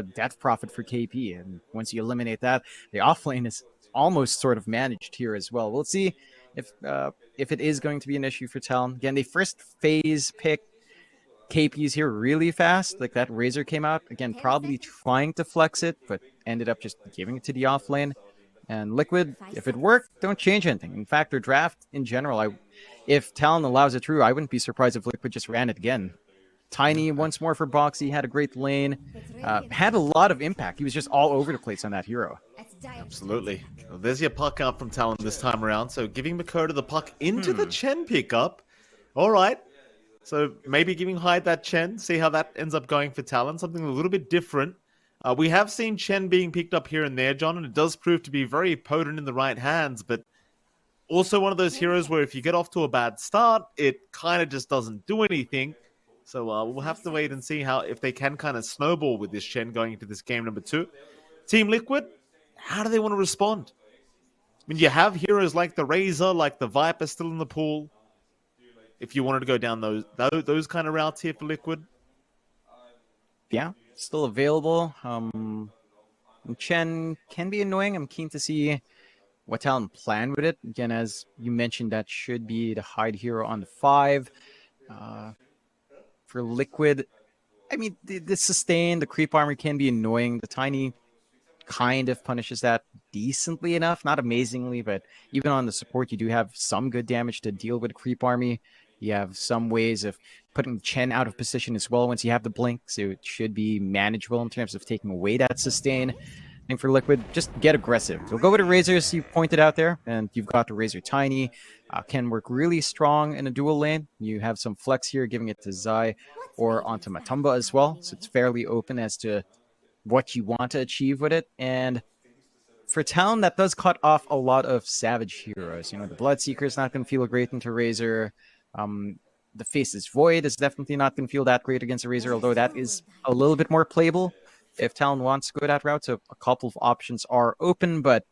death profit for KP, and once you eliminate that, the offlane is almost sort of managed here as well. We'll see if it is going to be an issue for Talon. Again, they first phase pick KP's here really fast. Like that Razor came out again, probably trying to flex it, but ended up just giving it to the offlane. And Liquid, if it worked, don't change anything. In fact, their draft in general, if Talon allows it through, I wouldn't be surprised if Liquid just ran it again. Tiny once more for Boxy, had a great lane, had a lot of impact. He was just all over the place on that hero. Absolutely. Well, there's your puck out from Talon this time around. So giving Makoto the puck into the Chen pickup. All right. So maybe giving Hyde that Chen, see how that ends up going for Talon. Something a little bit different. We have seen Chen being picked up here and there, John, and it does prove to be very potent in the right hands, but also one of those heroes where if you get off to a bad start, it kind of just doesn't do anything. So we'll have to wait and see if they can kind of snowball with this Chen going into this game number 2. Team Liquid, how do they want to respond? I mean, you have heroes like the Razor, like the Viper still in the pool. If you wanted to go down those kind of routes here for Liquid. Yeah, still available. Chen can be annoying. I'm keen to see what Talon plan with it. Again, as you mentioned, that should be the Hyde hero on the 5. For Liquid, I mean, the sustain, the creep armor can be annoying. The Tiny kind of punishes that decently enough. Not amazingly, but even on the support, you do have some good damage to deal with creep army. You have some ways of putting Chen out of position as well once you have the blink, so it should be manageable in terms of taking away that sustain. And for Liquid, just get aggressive. So go with the Razors you pointed out there, and you've got the Razor Tiny. Can work really strong in a dual lane. You have some flex here, giving it to Zai or onto Matumba as well. So it's fairly open as to what you want to achieve with it. And for Talon, that does cut off a lot of Savage heroes. You know, the Bloodseeker is not going to feel great into Razor. The Faceless Void is definitely not going to feel that great against a Razor, although that is a little bit more playable if Talon wants to go that route. So a couple of options are open, but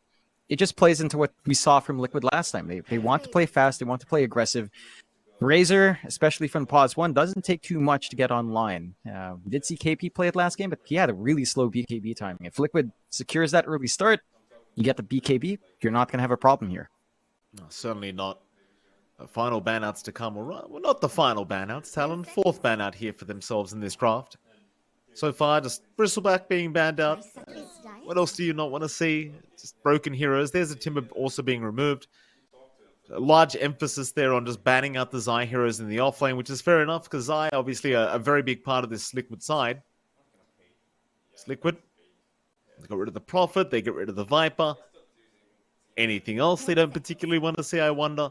it just plays into what we saw from Liquid last time. They want to play fast, they want to play aggressive. Razor, especially from pause 1, doesn't take too much to get online. We did see KP play it last game, but he had a really slow BKB timing. If Liquid secures that early start, you get the BKB, you're not going to have a problem here. No, certainly not. Final banouts to come. Well, not the final banouts, Talon. 4th banout here for themselves in this draft. So far, just Bristleback being banned out. What else do you not want to see? Just broken heroes. There's a Timber also being removed. A large emphasis there on just banning out the Zai heroes in the offlane, which is fair enough, because Zai obviously a very big part of this Liquid side. It's Liquid. They got rid of the Prophet. They get rid of the Viper. Anything else they don't particularly want to see, I wonder?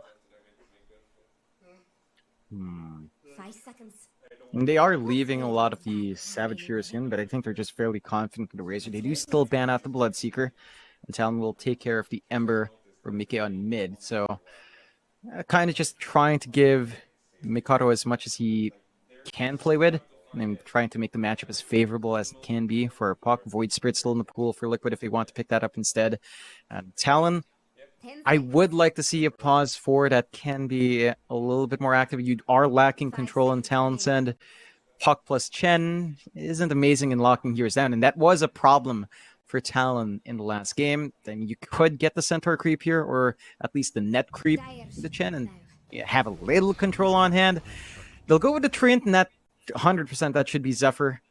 5 seconds. And they are leaving a lot of the Savage heroes in, but I think they're just fairly confident with the Razor. They do still ban out the Bloodseeker, and Talon will take care of the Ember or Mickey on mid. So kind of just trying to give Mikado as much as he can play with, and trying to make the matchup as favorable as it can be for Puck. Void Spirit still in the pool for Liquid if they want to pick that up instead. Talon, I would like to see a pause 4 that can be a little bit more active. You are lacking control in Talon's end. Puck plus Chen isn't amazing in locking heroes down, and that was a problem for Talon in the last game. Then you could get the Centaur creep here, or at least the net creep the Chen, and have a little control on hand. They'll go with the Treant, and that 100% that should be Zephyr,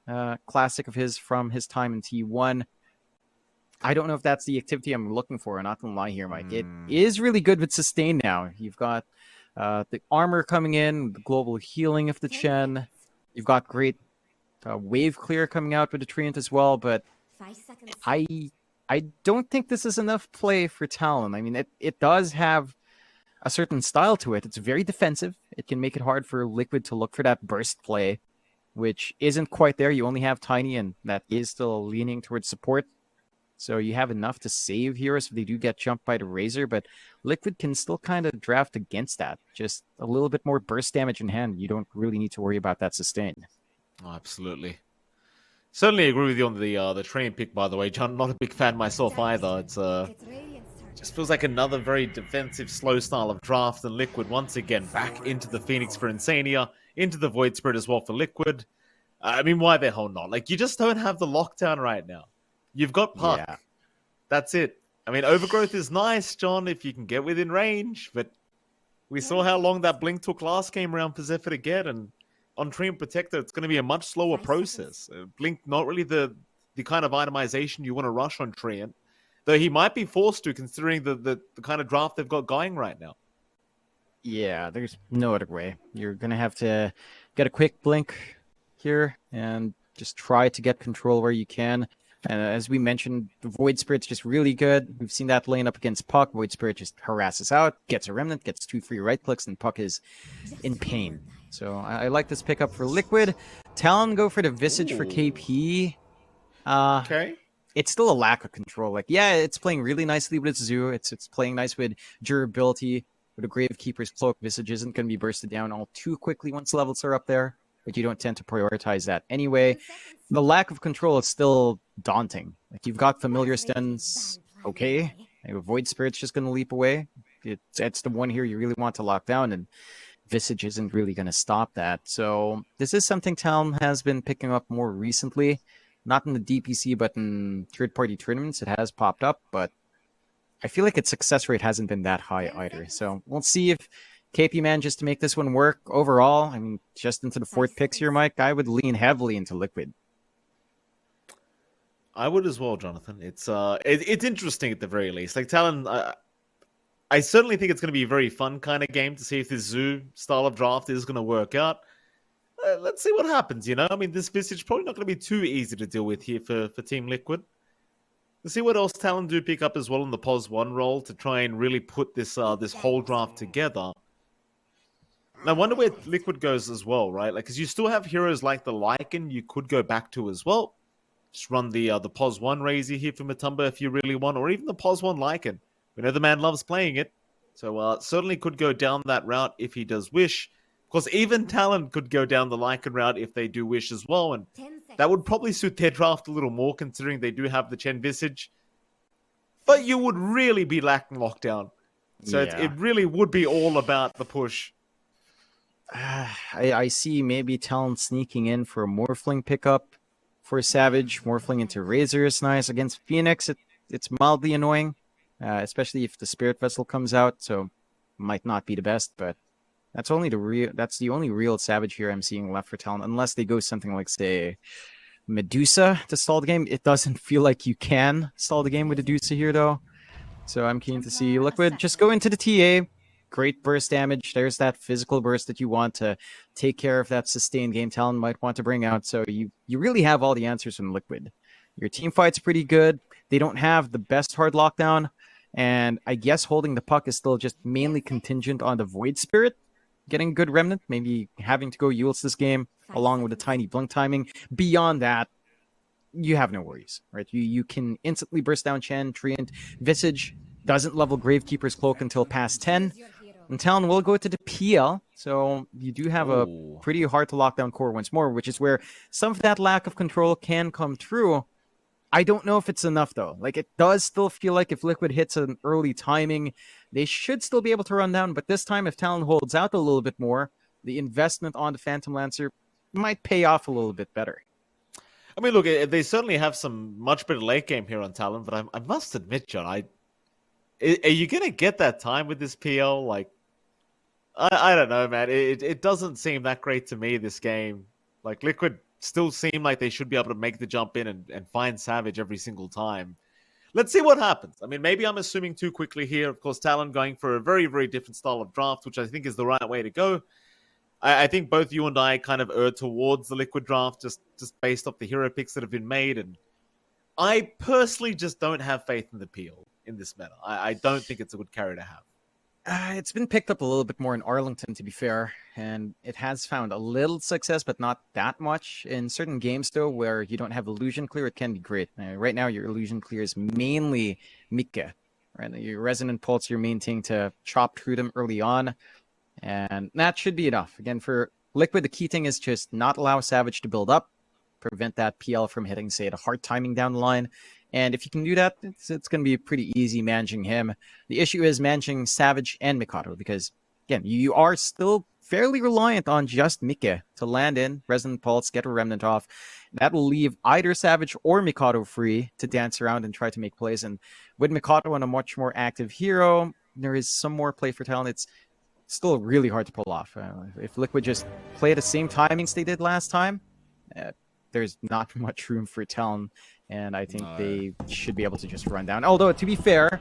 classic of his from his time in T1. I don't know if that's the activity I'm looking for. I'm not going to lie here, Mike. It is really good with sustain now. You've got the armor coming in, the global healing of the Chen. You've got great wave clear coming out with the Treant as well, but I don't think this is enough play for Talon. I mean, it does have a certain style to it. It's very defensive. It can make it hard for Liquid to look for that burst play, which isn't quite there. You only have Tiny, and that is still leaning towards support. So you have enough to save heroes if they do get jumped by the Razor, but Liquid can still kind of draft against that. Just a little bit more burst damage in hand. You don't really need to worry about that sustain. Oh, absolutely. Certainly agree with you on the train pick, by the way, John. Not a big fan myself either. It's just feels like another very defensive, slow style of draft, and Liquid once again back into the Phoenix for Insania, into the Void Spirit as well for Liquid. I mean, why the hell not? Like, you just don't have the lockdown right now. You've got Puck. Yeah. That's it. I mean, overgrowth is nice, John, if you can get within range, but we saw how long that blink took last game around for Zephyr to get, and on Tree and Protector, it's going to be a much slower process. Blink, not really the kind of itemization you want to rush on Treant, though he might be forced to, considering the kind of draft they've got going right now. Yeah, there's no other way. You're going to have to get a quick blink here and just try to get control where you can. And as we mentioned, the Void Spirit's just really good. We've seen that lane up against Puck. Void Spirit just harasses out, gets a Remnant, gets 2 free right clicks, and Puck is in pain. So I like this pickup for Liquid. Talon go for the Visage for KP. Okay. It's still a lack of control. Like, yeah, it's playing really nicely with its Zoo. It's playing nice with durability. With a Gravekeeper's Cloak, Visage isn't going to be bursted down all too quickly once levels are up there, but you don't tend to prioritize that anyway. The lack of control is still daunting. Like, you've got Familiar Stuns, okay. Void Spirit's just going to leap away. It's the one here you really want to lock down, and Visage isn't really going to stop that. So this is something Talon has been picking up more recently. Not in the DPC, but in third-party tournaments, it has popped up, but I feel like its success rate hasn't been that high either. So we'll see if KP manages to make this one work. Overall, I mean, just into the 4th picks here, Mike, I would lean heavily into Liquid. I would as well, Jonathan. It's interesting at the very least. Like, Talon, I certainly think it's going to be a very fun kind of game to see if this Zoo style of draft is going to work out. Let's see what happens, you know? I mean, this Visage probably not going to be too easy to deal with here for Team Liquid. Let's see what else Talon do pick up as well in the POS 1 role to try and really put this this whole draft together. And I wonder where Liquid goes as well, right? Like, because you still have heroes like the Lycan you could go back to as well. Just run the POS 1 Razor here for Matumba if you really want, or even the POS 1 Lycan. We know the man loves playing it. So certainly could go down that route if he does wish. Of course, even Talon could go down the Lycan route if they do wish as well, and that would probably suit their draft a little more, considering they do have the Chen Visage. But you would really be lacking lockdown. So Yeah. it really would be all about the push. I see maybe Talon sneaking in for a Morphling pickup for Savage. Morphling into Razor is nice. Against Phoenix, it's mildly annoying, especially if the Spirit Vessel comes out, so might not be the best, but that's the only real Savage here I'm seeing left for Talon, unless they go something like, say, Medusa to stall the game. It doesn't feel like you can stall the game with Medusa here, though. So I'm keen to see Liquid just go into the TA. Great burst damage. There's that physical burst that you want to take care of that sustained game Talon might want to bring out. So you really have all the answers from Liquid. Your team fight's pretty good. They don't have the best hard lockdown. And I guess holding the puck is still just mainly contingent on the Void Spirit getting good Remnant, maybe having to go Yules this game, along with a tiny blink timing. Beyond that, you have no worries, right? You can instantly burst down Chen, Treant. Visage doesn't level Gravekeeper's Cloak until past 10. And Talon will go to the PL, so you do have a pretty hard to lock down core once more, which is where some of that lack of control can come true. I don't know if it's enough, though. Like, it does still feel like if Liquid hits an early timing, they should still be able to run down. But this time, if Talon holds out a little bit more, the investment on the Phantom Lancer might pay off a little bit better. I mean, look, they certainly have some much better late game here on Talon, but I must admit, John, are you going to get that time with this PL? Like, I don't know, man. It doesn't seem that great to me, this game. Like, Liquid still seem like they should be able to make the jump in and find Savage every single time. Let's see what happens. I mean, maybe I'm assuming too quickly here. Of course, Talon going for a very, very different style of draft, which I think is the right way to go. I think both you and I kind of err towards the Liquid draft just based off the hero picks that have been made. And I personally just don't have faith in the PL in this meta. I don't think it's a good carry to have. It's been picked up a little bit more in Arlington, to be fair, and it has found a little success, but not that much. In certain games, though, where you don't have illusion clear, it can be great. Right now, your illusion clear is mainly Mika, right? Your Resonant Pulse, your main thing to chop through them early on, and that should be enough. Again, for Liquid, the key thing is just not allow Savage to build up, prevent that PL from hitting, say, the hard timing down the line. And if you can do that, it's going to be pretty easy managing him. The issue is managing Savage and Mikado because, again, you are still fairly reliant on just Mike to land in, Resonant Pulse, get a Remnant off. That will leave either Savage or Mikado free to dance around and try to make plays. And with Mikado on a much more active hero, there is some more play for Talon. It's still really hard to pull off. If Liquid just play at the same timings they did last time, there's not much room for Talon, and I think they should be able to just run down. Although, to be fair,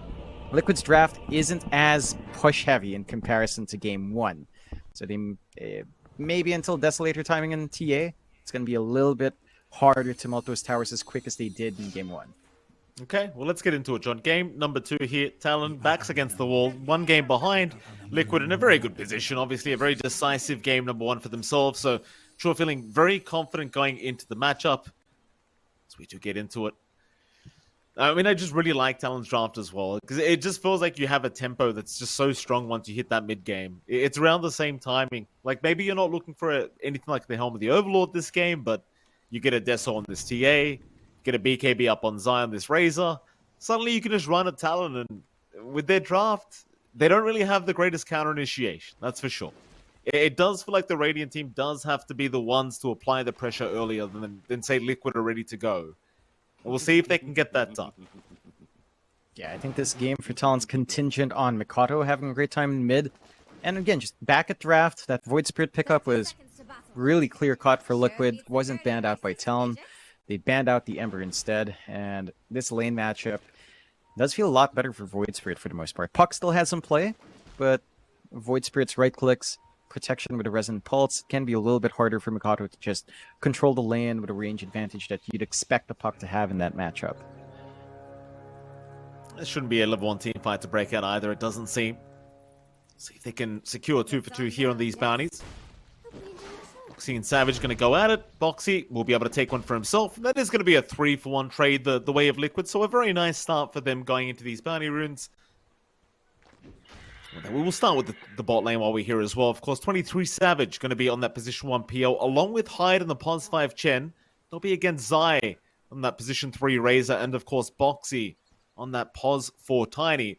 Liquid's draft isn't as push-heavy in comparison to Game 1. So they maybe until Desolator timing in TA, it's going to be a little bit harder to melt those towers as quick as they did in Game 1. Okay, well, let's get into it, John. Game number 2 here. Talon backs against the wall. 1 game behind. Liquid in a very good position. Obviously, a very decisive game number 1 for themselves. So, sure, feeling very confident going into the matchup. As we do get into it. I mean, I just really like Talon's draft as well. Because it just feels like you have a tempo that's just so strong once you hit that mid-game. It's around the same timing. Like, maybe you're not looking for anything like the Helm of the Overlord this game, but you get a Deso on this TA. Get a BKB up on Zion, this Razor. Suddenly you can just run a Talon, and with their draft, they don't really have the greatest counter initiation, that's for sure. It does feel like the Radiant team does have to be the ones to apply the pressure earlier than say, Liquid are ready to go. And we'll see if they can get that done. Yeah, I think this game for Talon's contingent on Mikado having a great time in mid. And again, just back at draft, that Void Spirit pickup was really clear-cut for Liquid, wasn't banned out by Talon. They banned out the Ember instead, and this lane matchup does feel a lot better for Void Spirit for the most part. Puck still has some play, but Void Spirit's right clicks, protection with a Resonant Pulse can be a little bit harder for Mikado to just control the lane with a range advantage that you'd expect the Puck to have in that matchup. This shouldn't be a level 1 team fight to break out either, it doesn't seem. See if they can secure 2 for 2 here on these bounties. Boxy and Savage going to go at it. Boxy will be able to take one for himself. That is going to be a 3-for-1 trade the way of Liquid. So a very nice start for them going into these bounty runes. We will start with the bot lane while we're here as well. Of course, 23 Savage going to be on that position 1 PO, along with Hyde and the Pos 5 Chen. They'll be against Zai on that position 3 Razor, and of course Boxy on that Pos 4 Tiny.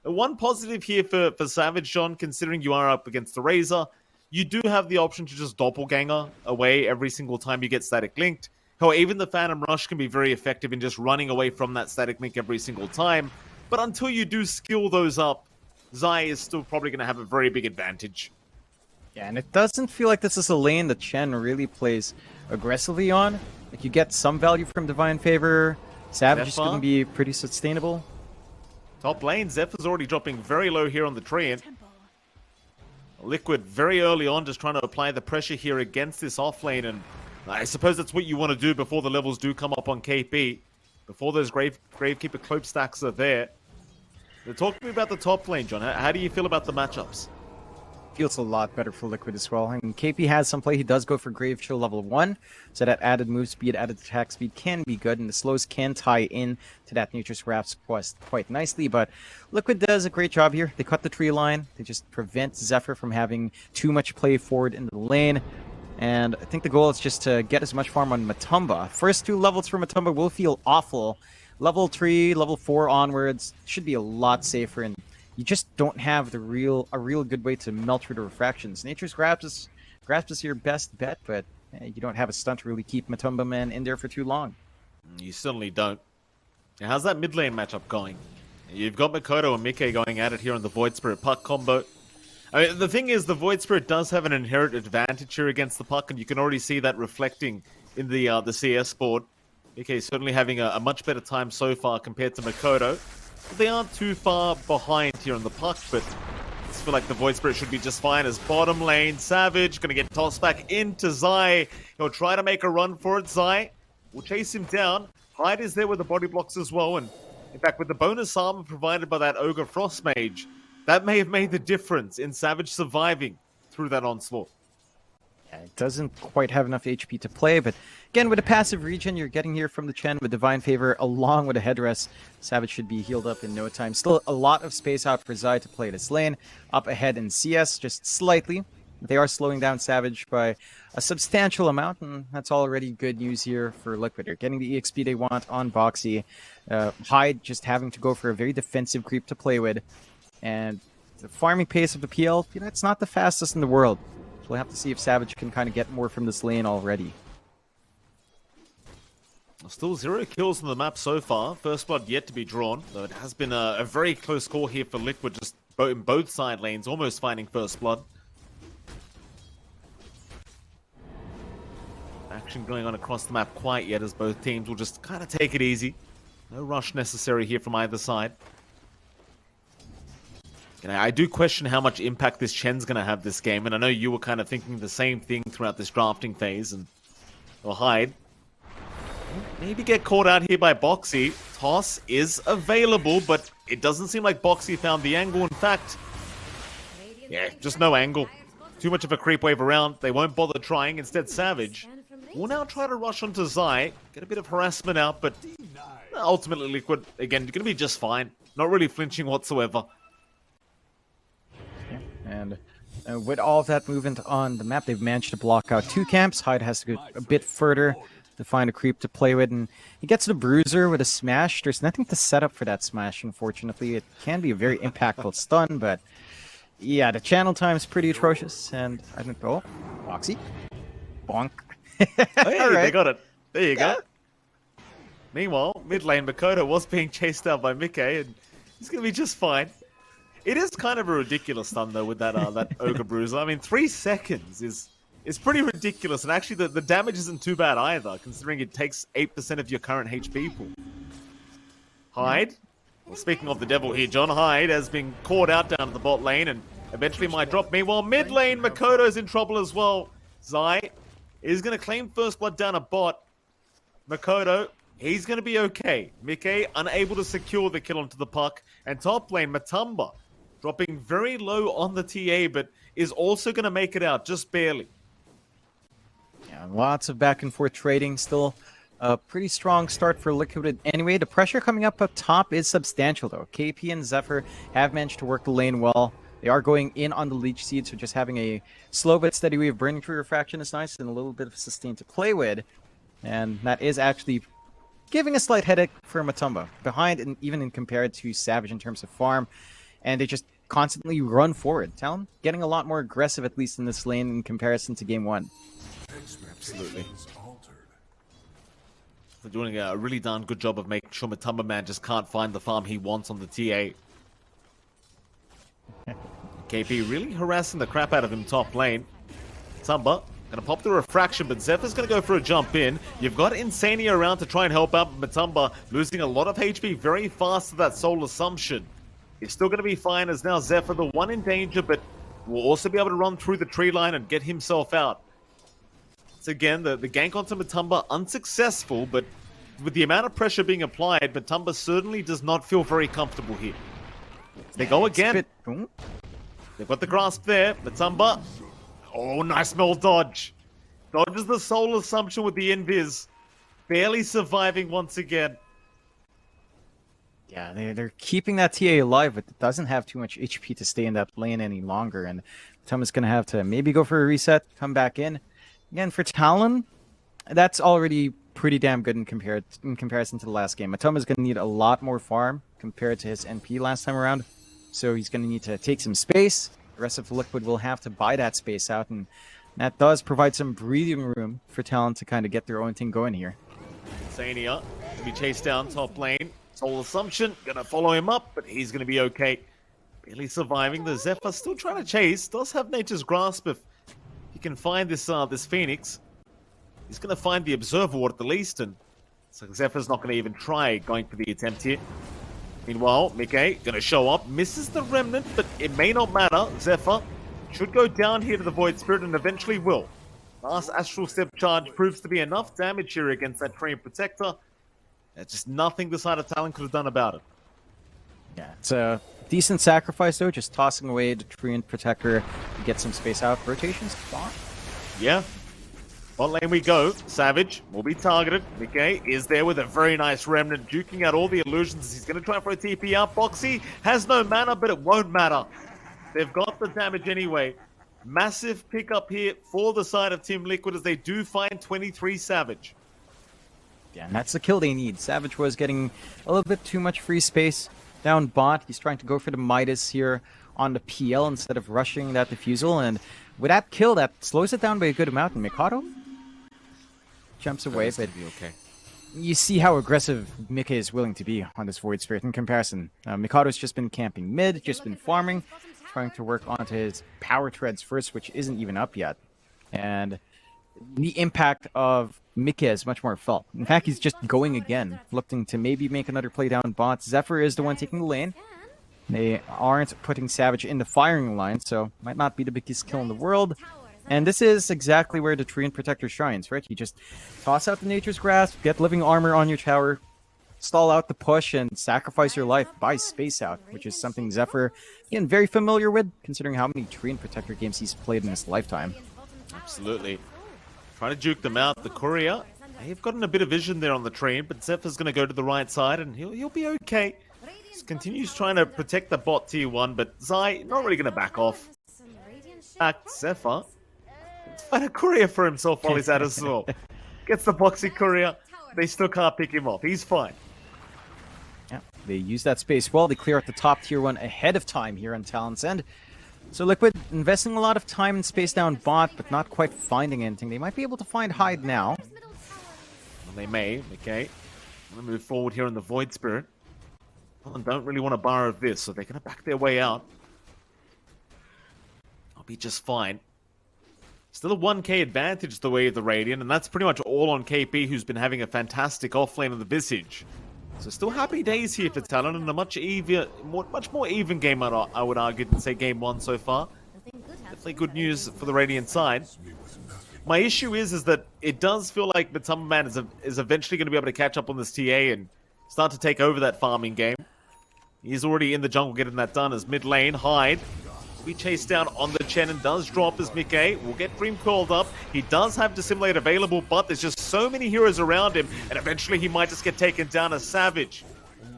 One positive here for Savage, John, considering you are up against the Razor, you do have the option to just doppelganger away every single time you get static linked. However, even the Phantom Rush can be very effective in just running away from that static link every single time. But until you do skill those up, Zai is still probably going to have a very big advantage. Yeah, and it doesn't feel like this is a lane that Chen really plays aggressively on. Like, you get some value from Divine Favor. Savage is going to be pretty sustainable. Top lane, Zephyr's already dropping very low here on the tree. And Liquid very early on just trying to apply the pressure here against this off lane. And I suppose that's what you want to do before the levels do come up on KP. Before those Gravekeeper Cloak stacks are there. Talk to me about the top lane, John. How do you feel about the matchups? Feels a lot better for Liquid as well. And KP has some play. He does go for Grave Chill level 1, so that added move speed, added attack speed can be good, and the slows can tie in to that Nature's Wrath quite nicely. But Liquid does a great job here. They cut the tree line. They just prevent Zephyr from having too much play forward in the lane. And I think the goal is just to get as much farm on Matumba. First 2 levels for Matumba will feel awful. Level 3, level 4 onwards should be a lot safer, and you just don't have a real good way to melt through the refractions. Nature's Grasp is your best bet, but you don't have a stunt to really keep Matumba Man in there for too long. You certainly don't. Now, how's that mid lane matchup going? You've got Makoto and Mike going at it here on the Void Spirit Puck combo. I mean, the thing is, the Void Spirit does have an inherent advantage here against the Puck, and you can already see that reflecting in the CS board. Okay, certainly having a much better time so far compared to Makoto. They aren't too far behind here on the Puck, but I just feel like the Void Spirit should be just fine as bottom lane. Savage going to get tossed back into Zai. He'll try to make a run for it. Zai will chase him down. Hyde is there with the body blocks as well, and in fact, with the bonus armor provided by that Ogre Frost Mage, that may have made the difference in Savage surviving through that onslaught. Yeah, it doesn't quite have enough HP to play, but again, with a passive regen you're getting here from the Chen with Divine Favor, along with a headrest, Savage should be healed up in no time. Still a lot of space out for Zai to play this lane. Up ahead in CS, just slightly. They are slowing down Savage by a substantial amount, and that's already good news here for Liquid. They're getting the EXP they want on Boxy. Hyde just having to go for a very defensive creep to play with. And the farming pace of the PL, it's not the fastest in the world. we'll have to see if Savage can kind of get more from this lane already. Still 0 kills on the map so far. First blood yet to be drawn, though it has been a very close call here for Liquid, just in both side lanes, almost finding first blood. Action going on across the map quite yet, as both teams will just kind of take it easy. No rush necessary here from either side. And I do question how much impact this Chen's going to have this game, and I know you were kind of thinking the same thing throughout this drafting phase, and or Hyde. Maybe get caught out here by Boxy. Toss is available, but it doesn't seem like Boxy found the angle. In fact, yeah, just no angle. Too much of a creep wave around. They won't bother trying. Instead, Savage will now try to rush onto Zai. Get a bit of harassment out, but ultimately Liquid, again, going to be just fine. Not really flinching whatsoever. And with all of that movement on the map, they've managed to block out 2 camps. Hyde has to go a bit further to find a creep to play with, and he gets the bruiser with a smash. There's nothing to set up for that smash, unfortunately. It can be a very impactful stun, but yeah, the channel time is pretty atrocious, and I don't know. Boxy. Bonk. Hey, All right. They got it. There you go. Meanwhile, mid lane, Makoto was being chased out by Mickey, and he's going to be just fine. It is kind of a ridiculous stun, though, with that that Ogre Bruiser. I mean, 3 seconds is pretty ridiculous, and actually the damage isn't too bad either, considering it takes 8% of your current HP pool. Hyde. Well, speaking of the devil here, John Hyde has been caught out down at the bot lane, and eventually might drop. Meanwhile, mid lane, Makoto's in trouble as well. Zai is going to claim first blood down a bot. Makoto, he's going to be okay. Mickey unable to secure the kill onto the puck, and top lane, Matumba, dropping very low on the TA, but is also going to make it out, just barely. Yeah, lots of back and forth trading. Still a pretty strong start for Liquid anyway. The pressure coming up top is substantial, though. KP and Zephyr have managed to work the lane well. They are going in on the leech seed, so just having a slow but steady way of burning through refraction is nice, and a little bit of sustain to play with. And that is actually giving a slight headache for Matumba. Behind, and even in compared to Savage in terms of farm. And they just constantly run forward. Talon getting a lot more aggressive, at least in this lane, in comparison to game 1. Absolutely. They're doing a really darn good job of making sure Matumba Man just can't find the farm he wants on the TA. KP really harassing the crap out of him top lane. Matumba gonna pop the refraction, but Zephyr's gonna go for a jump in. You've got Insania around to try and help out, but Matumba losing a lot of HP very fast to that Soul Assumption. He's still gonna be fine, as now Zephyr the one in danger, but will also be able to run through the tree line and get himself out. So again, the gank onto Matumba unsuccessful, but with the amount of pressure being applied, Matumba certainly does not feel very comfortable here. They go again. They've got the grasp there. Matumba. Oh, nice mill dodge. Dodges the Soul Assumption with the Invis. Barely surviving once again. Yeah, they're keeping that TA alive, but it doesn't have too much HP to stay in that lane any longer. And Matumba's going to have to maybe go for a reset, come back in. Again, for Talon, that's already pretty damn good in comparison to the last game. Matumba's going to need a lot more farm compared to his NP last time around. So he's going to need to take some space. The rest of the Liquid will have to buy that space out, and that does provide some breathing room for Talon to kind of get their own thing going here. Insania to be chased down top lane. Soul Assumption gonna follow him up, but he's gonna be okay. Barely surviving. The Zephyr still trying to chase. Does have Nature's Grasp if he can find this this Phoenix. He's gonna find the Observer Ward at the least, and so Zephyr's not gonna even try going for the attempt here. Meanwhile, Mickey gonna show up, misses the Remnant, but it may not matter. Zephyr should go down here to the Void Spirit and eventually will. Last Astral Step charge proves to be enough damage here against that Treant Protector. There's just nothing the side of Talon could have done about it. Yeah, it's a decent sacrifice, though, just tossing away the Treant Protector to get some space out. Rotation's fine. Yeah. Bot lane we go. Savage will be targeted. Mickey is there with a very nice Remnant, duking out all the illusions. He's going to try for a TP out. Boxy has no mana, but it won't matter. They've got the damage anyway. Massive pickup here for the side of Team Liquid as they do find 23 Savage. Yeah, and that's the kill they need. Savage was getting a little bit too much free space down bot. He's trying to go for the Midas here on the PL instead of rushing that defusal, and with that kill, that slows it down by a good amount. And Mikado jumps away, but be okay. you see how aggressive Mika is willing to be on this Void Spirit in comparison. Mikado's just been camping mid, just been farming, trying to work onto his power treads first, which isn't even up yet. And the impact of Mika is much more felt. In fact, he's just going again, looking to maybe make another play down bot. Zephyr is the one taking the lane. They aren't putting Savage in the firing line, so might not be the biggest kill in the world. And this is exactly where the Treant Protector shines, right? You just toss out the Nature's Grasp, get living armor on your tower, stall out the push, and sacrifice your life by Space Out, which is something Zephyr, again, very familiar with, considering how many Treant Protector games he's played in his lifetime. Absolutely. Trying to juke them out. The courier, they've gotten a bit of vision there on the train, but Zephyr's going to go to the right side, and he'll be okay. Just continues trying to protect the bot tier 1, but Zai not really going to back off. In fact, Zephyr find a courier for himself while he's at as well. Gets the boxy courier. They still can't pick him off. He's fine. Yeah, they use that space well. They clear out the top tier 1 ahead of time here on Talon's end. So Liquid investing a lot of time in space down bot, but not quite finding anything. They might be able to find Hyde now. Well, they may. Okay. I'm going to move forward here in the Void Spirit. Talon don't really want to borrow this, so they're going to back their way out. I'll be just fine. Still a 1k advantage the way of the Radiant, and that's pretty much all on KP, who's been having a fantastic offlane of the Visage. So still happy days here for Talon, and a much more even game, I would argue, than say game 1 so far. Definitely good news for the Radiant side. My issue is that it does feel like Matumbaman is eventually going to be able to catch up on this TA and start to take over that farming game. He's already in the jungle getting that done as mid lane. Hyde will be chased down on the Chen and does drop as Mickey will get Dream called up. He does have Dissimulate available, but there's just so many heroes around him, and eventually he might just get taken down as Savage.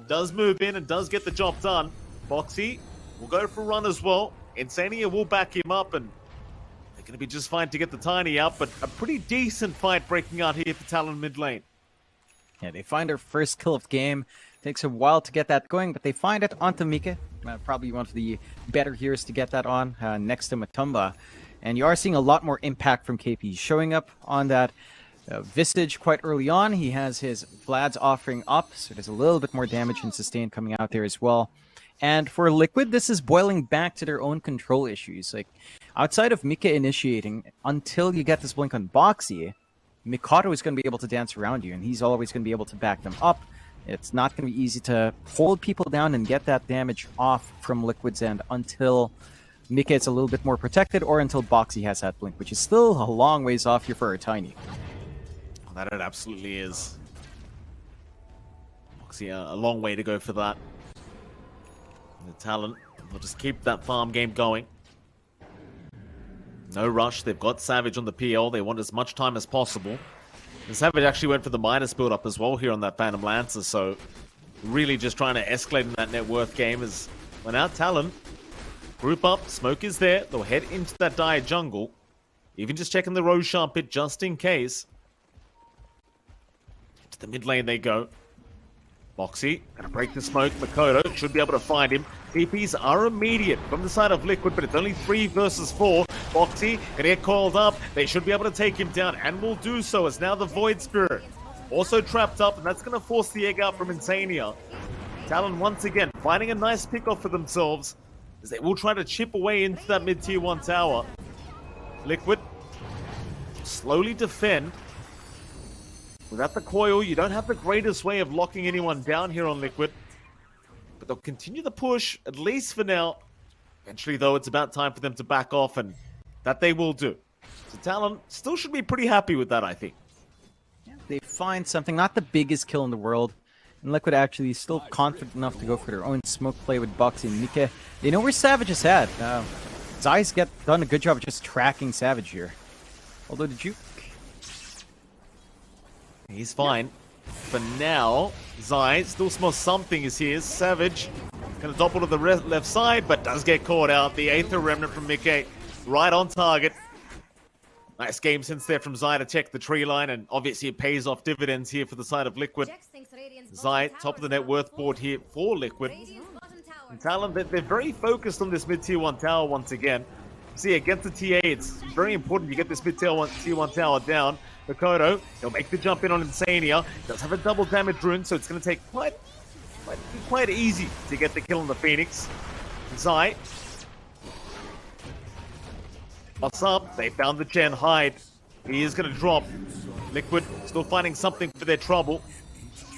Does move in and does get the job done. Boxy will go for a run as well. Insania will back him up, and they're going to be just fine to get the Tiny out, but a pretty decent fight breaking out here for Talon mid lane. Yeah, they find their first kill of the game. Takes a while to get that going, but they find it onto Mika. Probably one of the better heroes to get that on, next to Matumba. And you are seeing a lot more impact from KP. Showing up on that Visage quite early on. He has his Vlad's offering up, so there's a little bit more damage and sustain coming out there as well. And for Liquid, this is boiling back to their own control issues. Like, outside of Mika initiating, until you get this blink on Boxy, Mikado is going to be able to dance around you, and he's always going to be able to back them up. It's not going to be easy to hold people down and get that damage off from Liquid's end until Mika is a little bit more protected, or until Boxy has that blink, which is still a long ways off here for a Tiny. Oh, that it absolutely is. Boxy, a long way to go for that. The Talon will just keep that farm game going. No rush. They've got Savage on the PL. They want as much time as possible. And Savage actually went for the minus build-up as well here on that Phantom Lancer, so really just trying to escalate in that net worth game as well. Now Talon, group up, smoke is there, they'll head into that dire jungle, even just checking the Roshan pit just in case. To the mid lane they go. Boxy, gonna break the smoke, Makoto should be able to find him. TPs are immediate from the side of Liquid, but it's only 3 versus 4. Boxy gonna get called up, they should be able to take him down, and will do so as now the Void Spirit also trapped up, and that's gonna force the egg out from Insania. Talon once again finding a nice pickoff for themselves as they will try to chip away into that mid-tier 1 tower. Liquid slowly defend. Without the coil, you don't have the greatest way of locking anyone down here on Liquid. But they'll continue the push, at least for now. Eventually, though, it's about time for them to back off, and that they will do. So Talon still should be pretty happy with that, I think. Yeah, they find something, not the biggest kill in the world. And Liquid actually is still confident enough to go for their own smoke play with Boxy and Mika. They know where Savage is at. Zai's done a good job of just tracking Savage here. Although the juke... He's fine. For now, Zai still smells something as he is. Savage gonna topple to the left side, but does get caught out. The Aether Remnant from Mickey, right on target. Nice game sense there from Zai to check the tree line, and obviously it pays off dividends here for the side of Liquid. Zai, top of the net worth board here for Liquid. And Talon, they're very focused on this mid-tier 1 tower once again. See, against the TA, it's very important you get this mid tier 1 tower down. Makoto, he'll make the jump in on Insania. Does have a double damage rune, so it's going to take quite easy to get the kill on the Phoenix. Zai. What's up? They found the Chen. Hide. He is going to drop. Liquid still finding something for their trouble.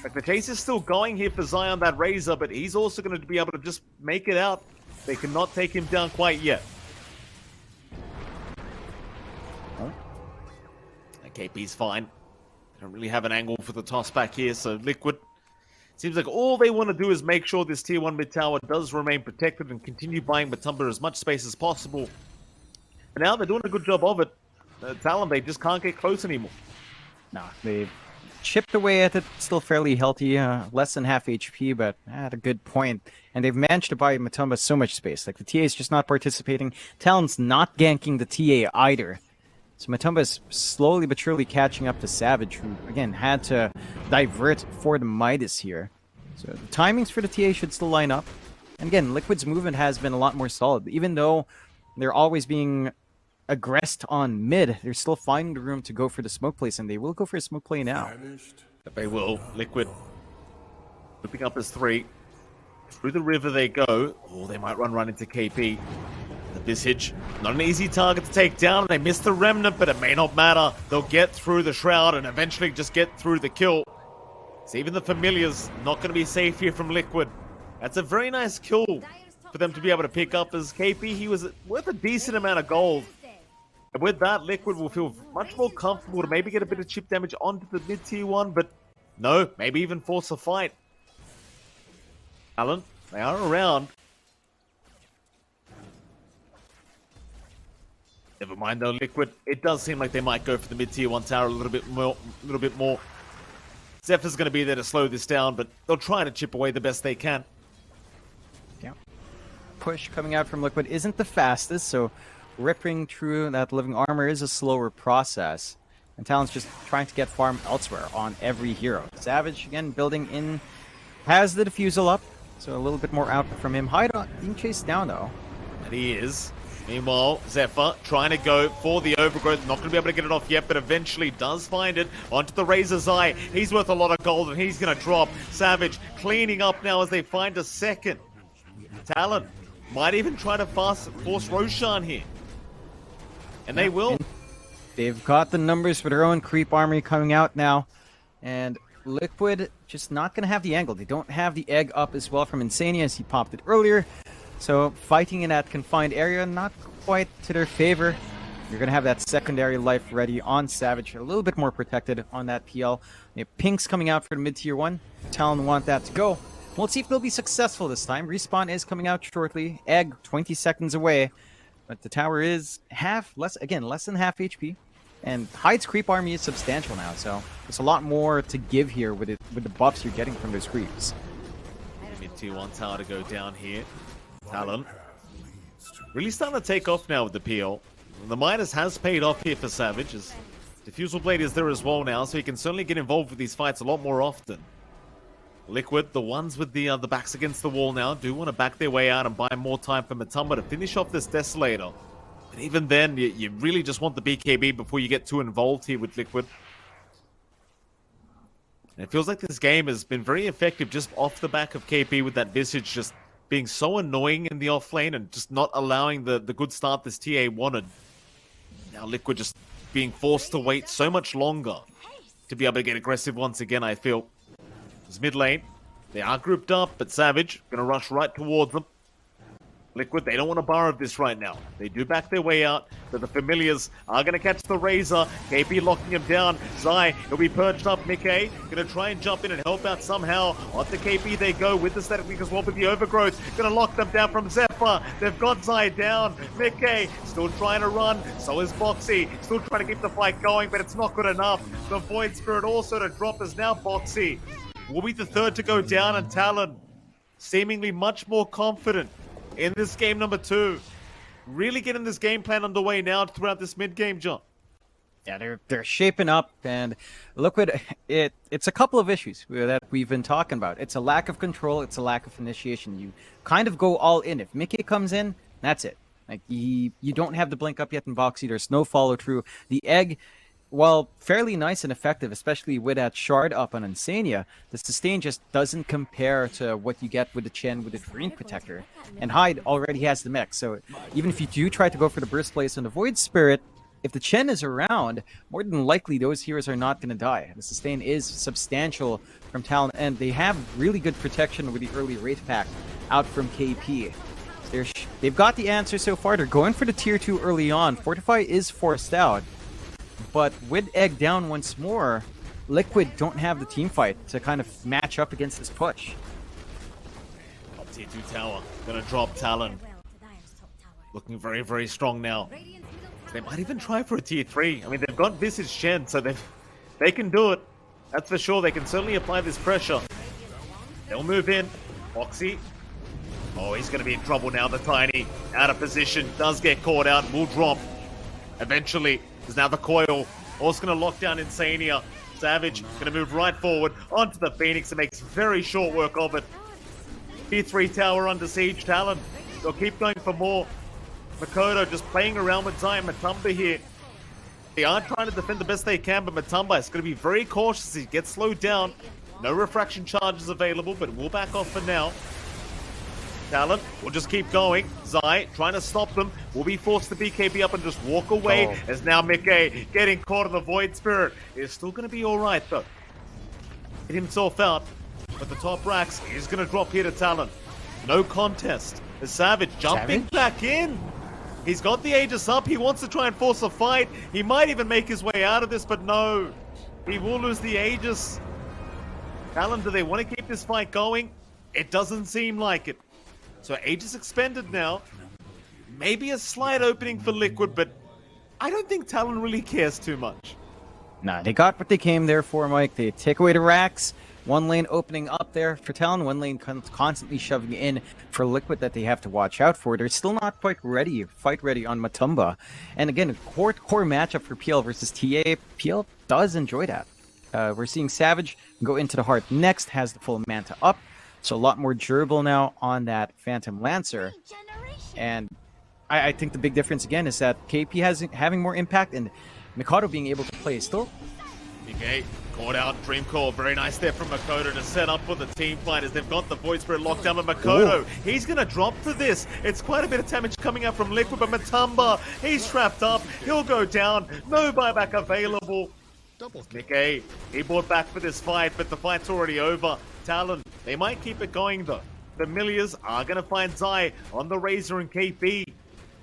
Like, the chase is still going here for Zai on that Razor, but he's also going to be able to just make it out. They cannot take him down quite yet. KP's fine. They don't really have an angle for the toss back here, so Liquid seems like all they want to do is make sure this tier 1 mid tower does remain protected and continue buying Matumba as much space as possible. But now they're doing a good job of it. Talon, they just can't get close anymore. No, they've chipped away at it, still fairly healthy, less than half HP, but at a good point. And they've managed to buy Matumba so much space. Like, the TA is just not participating. Talon's not ganking the TA either. So Matumba is slowly but surely catching up to Savage, who, again, had to divert for the Midas here. So the timings for the TA should still line up. And again, Liquid's movement has been a lot more solid. Even though they're always being aggressed on mid, they're still finding the room to go for the smoke plays, and they will go for a smoke play now. They will. Liquid whipping up his 3. Through the river they go. Oh, they might run into KP. The Visage, not an easy target to take down. They miss the Remnant, but it may not matter. They'll get through the Shroud and eventually just get through the kill. So even the Familiars not going to be safe here from Liquid. That's a very nice kill for them to be able to pick up, as KP, he was worth a decent amount of gold. And with that, Liquid will feel much more comfortable to maybe get a bit of chip damage onto the mid-tier 1, but no, maybe even force a fight. Talon, they are around. Never mind though, Liquid. It does seem like they might go for the mid-tier 1 tower a little bit more. Zephyr's going to be there to slow this down, but they'll try to chip away the best they can. Yeah. Push coming out from Liquid isn't the fastest, so ripping through that living armor is a slower process. And Talon's just trying to get farm elsewhere on every hero. Savage, again, building in, has the defusal up, so a little bit more output from him. Hyde being chased down, though. And he is. Meanwhile, Zephyr trying to go for the overgrowth. Not going to be able to get it off yet, but eventually does find it onto the Razor's Eye. He's worth a lot of gold, and he's going to drop. Savage cleaning up now as they find a second. Talon might even try to force Roshan here. And they will. And they've got the numbers for their own creep army coming out now. And Liquid just not going to have the angle. They don't have the egg up as well from Insania as he popped it earlier. So fighting in that confined area, not quite to their favor. You're going to have that secondary life ready on Savage, a little bit more protected on that PL. They have Pinks coming out for the mid-tier 1. Talon want that to go. We'll see if they'll be successful this time. Respawn is coming out shortly. Egg 20 seconds away. But the tower is less than half HP. And Hyde's creep army is substantial now, so there's a lot more to give here with the buffs you're getting from those creeps. Mid-tier 1 tower to go down here. Talon really starting to take off now with the PL. The Midas has paid off here for Savage, as Diffusal Blade is there as well now, so he can certainly get involved with these fights a lot more often. Liquid, the ones with the backs against the wall now, do want to back their way out and buy more time for Matumba to finish off this Desolator. But even then, you really just want the BKB before you get too involved here with Liquid. And it feels like this game has been very effective just off the back of KP with that Visage just being so annoying in the offlane and just not allowing the good start this TA wanted. Now Liquid just being forced to wait so much longer to be able to get aggressive once again, I feel. It's mid lane. They are grouped up, but Savage going to rush right towards them. Liquid, they don't want to borrow this right now. They do back their way out, but the Familiars are going to catch the Razor. KP locking him down. Zai, he'll be perched up. Nikkei going to try and jump in and help out somehow. Onto KP they go with the static link as well with the overgrowth. Going to lock them down from Zephyr. They've got Zai down. Nikkei still trying to run. So is Boxy. Still trying to keep the fight going, but it's not good enough. The Void Spirit also to drop is now Boxy. Will be the third to go down, and Talon seemingly much more confident in this game number 2. Really getting this game plan underway now throughout this mid-game, John. Yeah, they're shaping up, and Liquid, it's a couple of issues that we've been talking about. It's a lack of control, it's a lack of initiation. You kind of go all in. If Mickey comes in, that's it. Like you don't have the blink up yet in Voxy. There's no follow through. The egg, while fairly nice and effective, especially with that shard up on Insania, the sustain just doesn't compare to what you get with the Chen with the Green Protector. And Hyde already has the mech, so even if you do try to go for the burst place on the Void Spirit, if the Chen is around, more than likely those heroes are not going to die. The sustain is substantial from Talon, and they have really good protection with the early Wraith Pack out from KP. They've got the answer so far. They're going for the tier 2 early on. Fortify is forced out, but with Egg down once more, Liquid don't have the team fight to kind of match up against this push. Up tier 2 tower. Gonna drop Talon. Looking very, very strong now. They might even try for a tier 3. I mean, they've got Visage Shen, so they can do it. That's for sure. They can certainly apply this pressure. They'll move in. Foxy. Oh, he's going to be in trouble now. The Tiny out of position. Does get caught out. Will drop. Eventually. There's now the coil. Also going to lock down Insania. Savage going to move right forward onto the Phoenix. It makes very short work of it. Tier 3 tower under siege. Talon. They'll keep going for more. Makoto just playing around with Zai and Matumba here. They are trying to defend the best they can, but Matumba is going to be very cautious as he gets slowed down. No refraction charges available, but we'll back off for now. Talon will just keep going. Zai trying to stop them. Will be forced to BKB up and just walk away. As now Mickey getting caught in the Void Spirit. Is still going to be alright though. Get himself out. But the top racks is going to drop here to Talon. No contest. The Savage jumping back in. He's got the Aegis up. He wants to try and force a fight. He might even make his way out of this, but no. He will lose the Aegis. Talon, do they want to keep this fight going? It doesn't seem like it. So Aegis expended now. Maybe a slight opening for Liquid, but I don't think Talon really cares too much. Nah, they got what they came there for, Mike. They take away the racks. One lane opening up there for Talon, one lane constantly shoving in for Liquid that they have to watch out for. They're still not quite ready, fight ready on Matumba. And again, a core matchup for PL versus TA. PL does enjoy that. We're seeing Savage go into the heart next, has the full Manta up. So a lot more durable now on that Phantom Lancer. And I think the big difference again is that KP having more impact and Mikado being able to play still. Okay, caught out, Dream Core, very nice there from Makoto to set up for the team fight as they've got the Void Spirit locked down. But Makoto, he's going to drop for this. It's quite a bit of damage coming out from Liquid, but Matumba, he's trapped up. He'll go down. No buyback available. Nikkei, he bought back for this fight, but the fight's already over. Talon, they might keep it going though. Familiars are going to find Zai on the Razor and KP.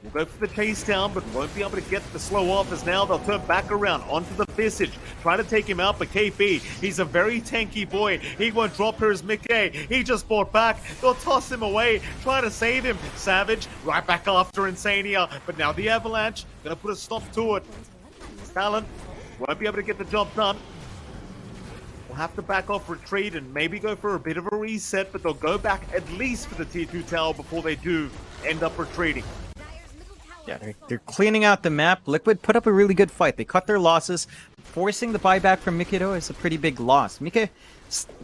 We'll go for the chase down, but won't be able to get the slow off as now they'll turn back around onto the Visage. Try to take him out, but KP, he's a very tanky boy. He won't drop her as Mickey. He just bought back. They'll toss him away, try to save him. Savage, right back after Insania. But now the Avalanche, gonna put a stop to it. Talon won't be able to get the job done. We'll have to back off, retreat, and maybe go for a bit of a reset, but they'll go back at least for the tier 2 tower before they do end up retreating. Yeah, they're cleaning out the map. Liquid put up a really good fight. They cut their losses. Forcing the buyback from Mikado is a pretty big loss. Mike,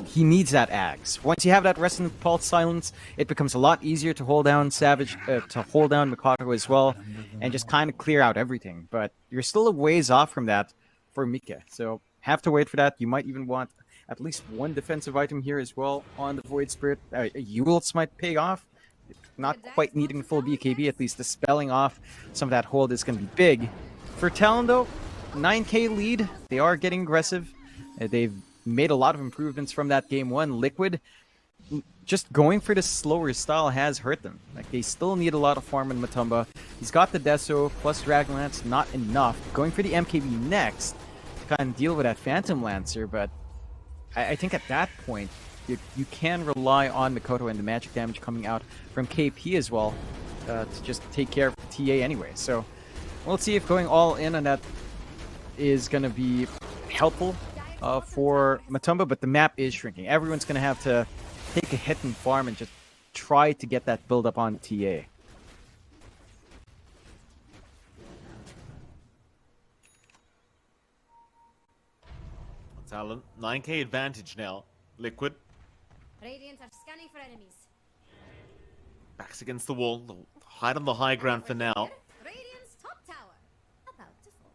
he needs that Axe. Once you have that Resonant Pulse Silence, it becomes a lot easier to hold down Savage, to hold down Mikado as well, and just kind of clear out everything. But you're still a ways off from that for Mike, so have to wait for that. You might even want at least one defensive item here as well on the Void Spirit. Eul's might pay off. Not quite needing full BKB, at least dispelling off some of that hold is going to be big. For Talon though, 9k lead, they are getting aggressive. They've made a lot of improvements from that game one. Liquid, just going for the slower style has hurt them. Like, they still need a lot of farm in Matumba. He's got the Deso plus Dragonlance, not enough. Going for the MKB next to kind of deal with that Phantom Lancer, but I think at that point, you can rely on Mikoto and the magic damage coming out from KP as well to just take care of the TA anyway. So we'll see if going all in on that is going to be helpful for Matumba, but the map is shrinking. Everyone's going to have to take a hit and farm and just try to get that build up on TA. Talon, 9k advantage now. Liquid. Radiant are scanning for enemies. Backs against the wall. They'll hide on the high ground for now. Radiant's top tower about to fall.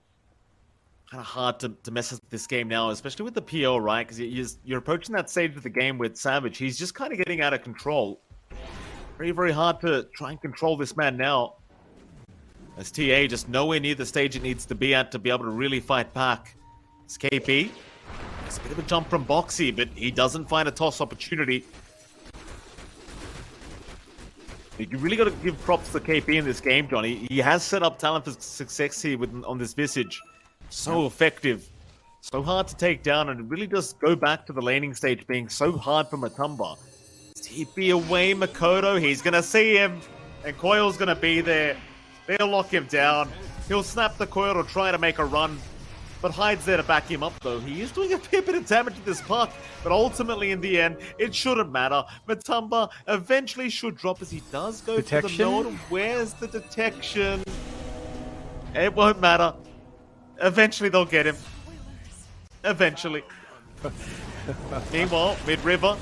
Kind of hard to mess with this game now, especially with the PO, right? Because you're approaching that stage of the game with Savage. He's just kind of getting out of control. Very, very hard to try and control this man now. As TA just nowhere near the stage it needs to be at to be able to really fight back. It's KP. It's a bit of a jump from Boxy, but he doesn't find a toss opportunity. You really got to give props to KP in this game, Johnny. He has set up Talon for success here on this Visage. So effective. So hard to take down, and it really does go back to the laning stage being so hard for Matumba. TP away, Makoto. He's going to see him, and Coil's going to be there. They'll lock him down. He'll snap the coil to try to make a run, but Hyde's there to back him up, though. He is doing a fair bit of damage to this puck, but ultimately, in the end, it shouldn't matter. Matumba eventually should drop as he does go for the node. Where's the detection? It won't matter. Eventually, they'll get him. Eventually. Meanwhile, mid-river,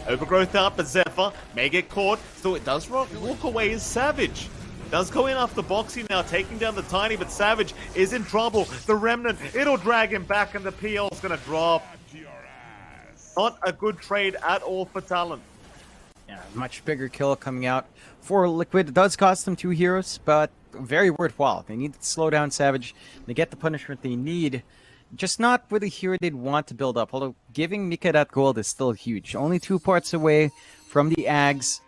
overgrowth up, but Zephyr may get caught. Still, it does walk away as Savage. Does go in after Boxy now, taking down the Tiny, but Savage is in trouble. The Remnant, it'll drag him back, and the PL's gonna drop. Not a good trade at all for Talon. Yeah, much bigger kill coming out for Liquid. It does cost them 2 heroes, but very worthwhile. They need to slow down Savage. They get the punishment they need. Just not with a hero they'd want to build up, although giving Mika that gold is still huge. Only 2 parts away from the Ags.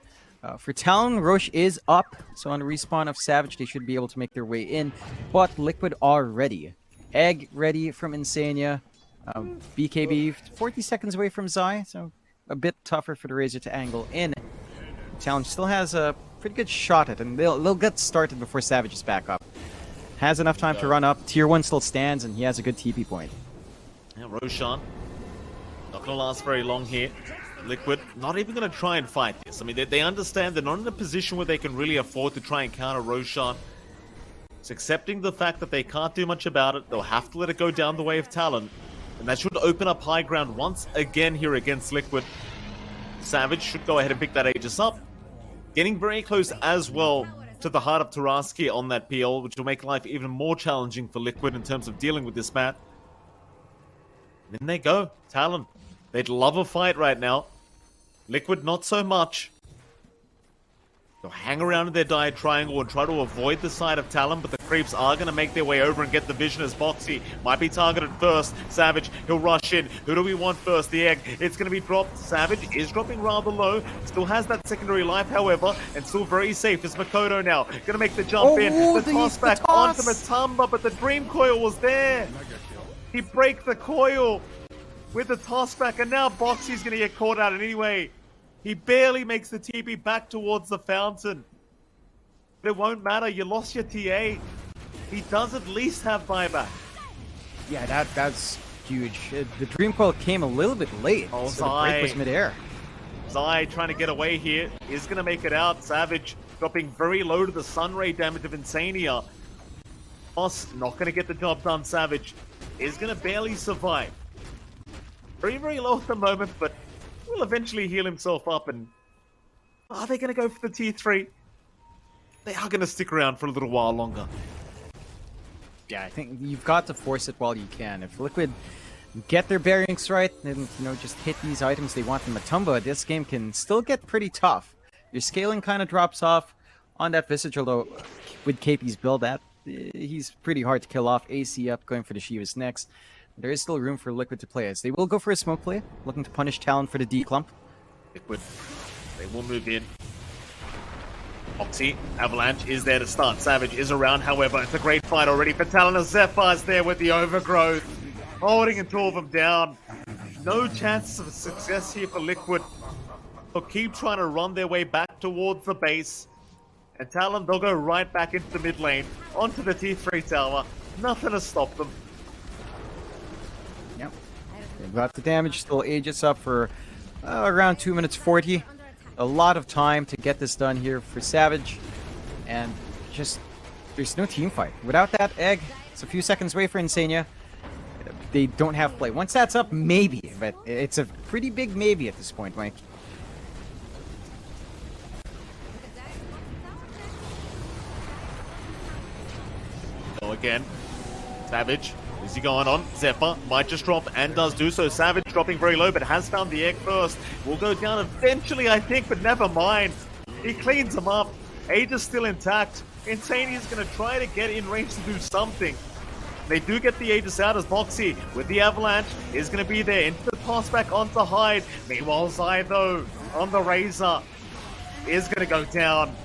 For Talon, Roche is up, so on the respawn of Savage, they should be able to make their way in. But Liquid are ready. Egg ready from Insania. BKB 40 seconds away from Zai, so a bit tougher for the Razor to angle in. Talon still has a pretty good shot at it, and they'll get started before Savage is back up. Has enough time to run up. Tier 1 still stands, and he has a good TP point. Yeah, Roshan, not going to last very long here. Liquid not even going to try and fight this. I mean, they understand they're not in a position where they can really afford to try and counter Roshan. It's accepting the fact that they can't do much about it. They'll have to let it go down the way of Talon. And that should open up high ground once again here against Liquid. Savage should go ahead and pick that Aegis up. Getting very close as well to the heart of Taraski on that PL, which will make life even more challenging for Liquid in terms of dealing with this man. And then they go. Talon. They'd love a fight right now. Liquid, not so much. They'll hang around in their dive triangle and try to avoid the side of Talon, but the creeps are going to make their way over and get the vision as Boxy might be targeted first. Savage, he'll rush in. Who do we want first? The egg. It's going to be dropped. Savage is dropping rather low. Still has that secondary life, however, and still very safe. It's Makoto now. Going to make the jump in. The toss back onto Matumba, but the Dream Coil was there. He break the coil with the toss back, and now Boxy's going to get caught out anyway. He barely makes the TP back towards the fountain. But it won't matter. You lost your TA. He does at least have buyback. Yeah, that's huge. The Dream Coil came a little bit late. Oh, so the break was midair. Zai trying to get away here. Is going to make it out. Savage dropping very low to the Sunray damage of Insania. Boss not going to get the job done. Savage is going to barely survive. Very, very low at the moment, but will eventually heal himself up. And are they going to go for the T3? They are going to stick around for a little while longer. Yeah, I think you've got to force it while you can. If Liquid get their bearings right and just hit these items they want from Matumba, this game can still get pretty tough. Your scaling kind of drops off on that Visage, although with KP's build, he's pretty hard to kill off. AC up, going for the Shivas next. There is still room for Liquid to play as. They will go for a smoke play, looking to punish Talon for the D clump. Liquid, they will move in. Oxy, Avalanche is there to start. Savage is around, however, it's a great fight already for Talon as Zephyr's there with the overgrowth, holding 2 of them down. No chances of success here for Liquid. They'll keep trying to run their way back towards the base. And Talon, they'll go right back into the mid lane, onto the T3 tower. Nothing to stop them. Yep. They've got the damage, still Aegis up for around 2 minutes 40. A lot of time to get this done here for Savage. And just, there's no team fight. Without that egg, it's a few seconds away for Insania. They don't have play. Once that's up, maybe. But it's a pretty big maybe at this point, Mike. again. Savage, is he going on? Zephyr might just drop and does do so. Savage dropping very low, but has found the egg first. Will go down eventually, I think, but never mind. He cleans him up. Age is still intact. Insane is going to try to get in range to do something. They do get the Aegis out as Moxie with the Avalanche is going to be there into the pass back onto Hyde. Meanwhile, Zai though on the Razor is going to go down.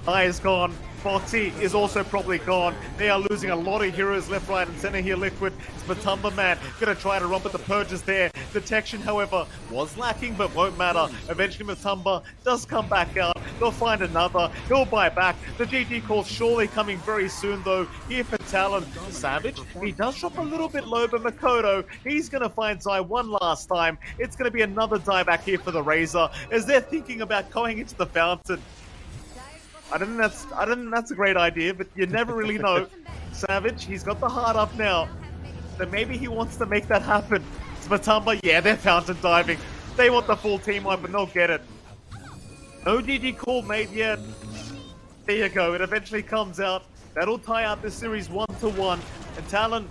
Zai is gone. Foxy is also probably gone. They are losing a lot of heroes left, right, and center here. Liquid is Matumba Man going to try to romp, but the purge is there. Detection, however, was lacking, but won't matter. Eventually, Matumba does come back out. They'll find another. He'll buy back. The GG call surely coming very soon, though. Here for Talon. Savage, he does drop a little bit low, but Makoto, he's going to find Zai one last time. It's going to be another die back here for the Razor as they're thinking about going into the fountain. I don't think that's a great idea, but you never really know. Savage, he's got the heart up now. So maybe he wants to make that happen. It's Matumba, yeah, they're fountain diving. They want the full team wipe, but they'll get it. No GG call made yet. There you go, it eventually comes out. That'll tie out this series 1-1. And Talon,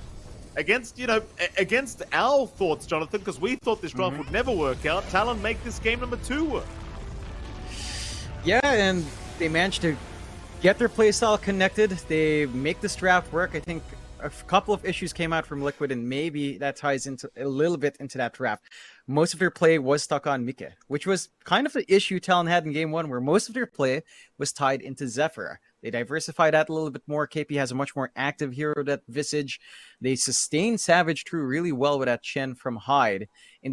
against our thoughts, Jonathan, because we thought this draft would never work out, Talon make this game number 2 work. Yeah, and they managed to get their playstyle connected. They make this draft work. I think a couple of issues came out from Liquid, and maybe that ties into a little bit into that draft. Most of their play was stuck on Mika, which was kind of the issue Talon had in game 1, where most of their play was tied into Zephyr. They diversified that a little bit more. KP has a much more active hero, that Visage. They sustained Savage True really well with that Chen from Hyde. And